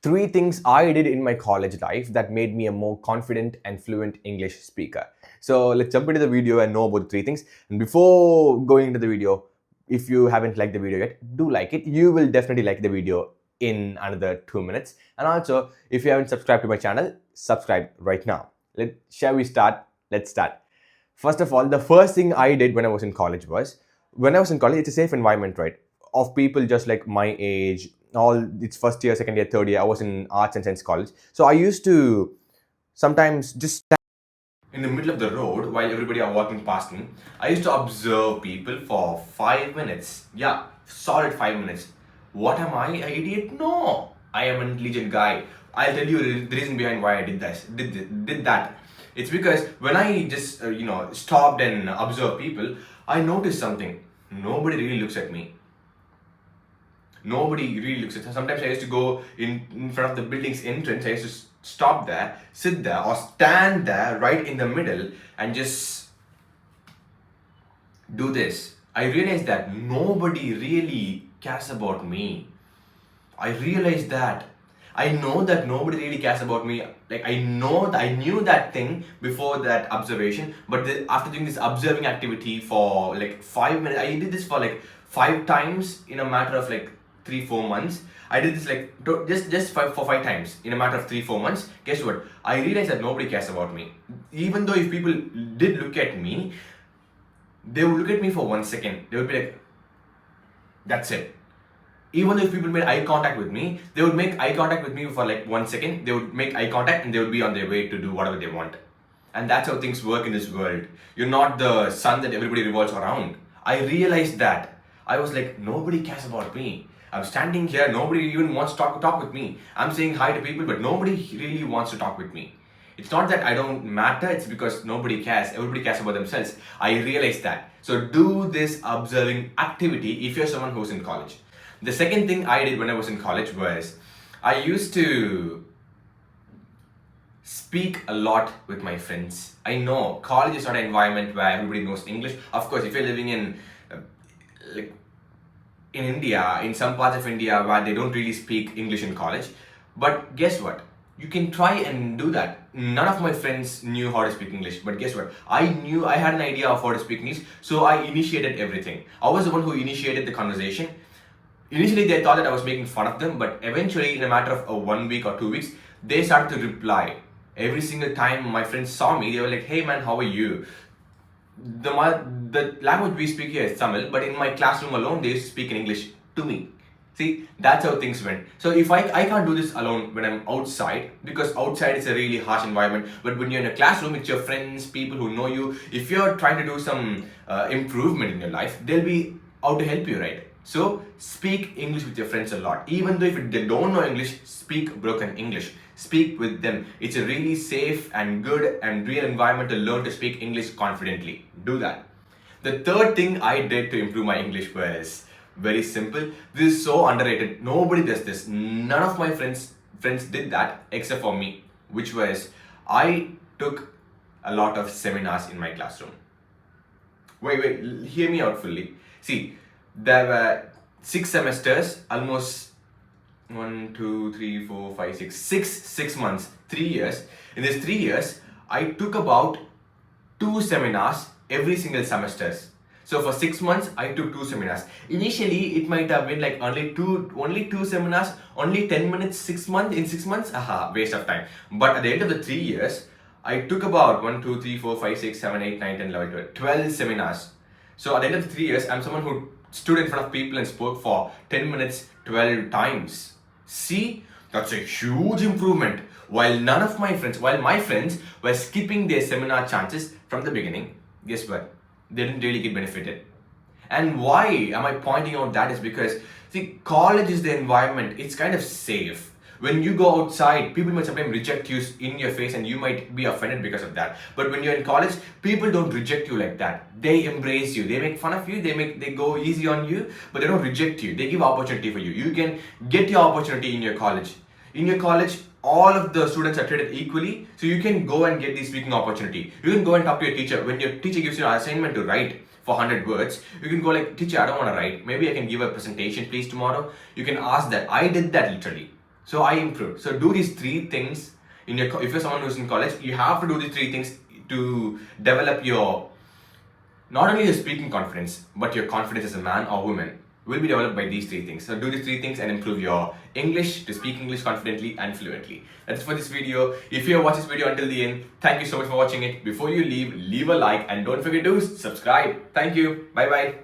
Three things I did in my college life that made me a more confident and fluent English speaker. So let's jump into the video and know about the three things. And before going into the video, if you haven't liked the video yet, do like it. You will definitely like the video in another 2 minutes. And also, if you haven't subscribed to my channel, subscribe right now. Shall we start? Let's start. First of all, the first thing I did when I was in college was, when I was in college, it's a safe environment, right? Of people just like my age, all it's first year, second year, third year. I was in arts and science college. So I used to sometimes just stand in the middle of the road while everybody are walking past me. I used to observe people for 5 minutes. Yeah, solid 5 minutes. What am I? An idiot? No. I am an intelligent guy. I'll tell you the reason behind why I did that. It's because when I just stopped and observed people, I noticed something. Nobody really looks at me. Nobody really looks at. Sometimes I used to go in front of the building's entrance. I used to stop there, sit there, or stand there right in the middle and just do this. I realized that nobody really cares about me. I realized that. I know that nobody really cares about me. Like I knew that thing before that observation, but after doing this observing activity for like 5 minutes, I did this for like 5 times in a matter of like 3-4 months. I did this like just for 5 times in a matter of 3-4 months. Guess what? I realized that nobody cares about me. Even though if people did look at me, they would look at me for 1 second. They would be like, "That's it." Even if people made eye contact with me, they would make eye contact with me for like 1 second. They would make eye contact and they would be on their way to do whatever they want. And that's how things work in this world. You're not the sun that everybody revolves around. I realized that. I was like, nobody cares about me. I'm standing here, nobody even wants to talk with me. I'm saying hi to people, but nobody really wants to talk with me. It's not that I don't matter, it's because nobody cares. Everybody cares about themselves. I realized that. So do this observing activity if you're someone who's in college. The second thing I did when I was in college was I used to speak a lot with my friends. I know college is not an environment where everybody knows English. Of course, if you're living in like in India, in some parts of India where they don't really speak English in college, but guess what? You can try and do that. None of my friends knew how to speak English, but guess what? I had an idea of how to speak English, so I initiated everything. I was the one who initiated the conversation. Initially, they thought that I was making fun of them, but eventually, in a matter of 1 week or 2 weeks, they started to reply. Every single time my friends saw me, they were like, "Hey man, how are you?" The language we speak here is Tamil, but in my classroom alone, they used to speak in English to me. See, that's how things went. So if I can't do this alone when I'm outside, because outside is a really harsh environment, but when you're in a classroom, it's your friends, people who know you. If you're trying to do some improvement in your life, they'll be out to help you, right? So speak English with your friends a lot. Even though if they don't know English, speak broken English. Speak with them. It's a really safe and good and real environment to learn to speak English confidently. Do that. The third thing I did to improve my English was very simple. This is so underrated. Nobody does this. None of my friends did that except for me, which was I took a lot of seminars in my classroom. Wait, hear me out fully. See, there were 6 semesters, almost 1, 2, 3, 4, 5, 6, 6 months, 3 years. In these 3 years, I took about 2 seminars every single semesters. So for 6 months, I took 2 seminars. Initially, it might have been like only two seminars, only 10 minutes, 6 months. In 6 months, waste of time. But at the end of the 3 years, I took about 1, 2, 3, 4, 5, 6, 7, 8, 9, 10, 11, 12 seminars. So at the end of the 3 years, I'm someone who stood in front of people and spoke for 10 minutes 12 times. See, that's a huge improvement. While my friends were skipping their seminar chances from the beginning, guess what? They didn't really get benefited. And why am I pointing out that is because, see, college is the environment, it's kind of safe. When you go outside, people might sometimes reject you in your face and you might be offended because of that. But when you're in college, people don't reject you like that. They embrace you. They make fun of you, they go easy on you, but they don't reject you. They give opportunity for you. You can get your opportunity in your college. In your college, all of the students are treated equally, so you can go and get the speaking opportunity. You can go and talk to your teacher. When your teacher gives you an assignment to write for 100 words, you can go like, "Teacher, I don't want to write. Maybe I can give a presentation please tomorrow." You can ask that. I did that literally. So I improved. So do these three things in your. If you're someone who's in college, you have to do these three things to develop your, not only your speaking confidence, but your confidence as a man or woman will be developed by these three things. So do these three things and improve your English to speak English confidently and fluently. That's it for this video. If you have watched this video until the end, thank you so much for watching it. Before you leave a like and don't forget to subscribe. Thank you. Bye bye.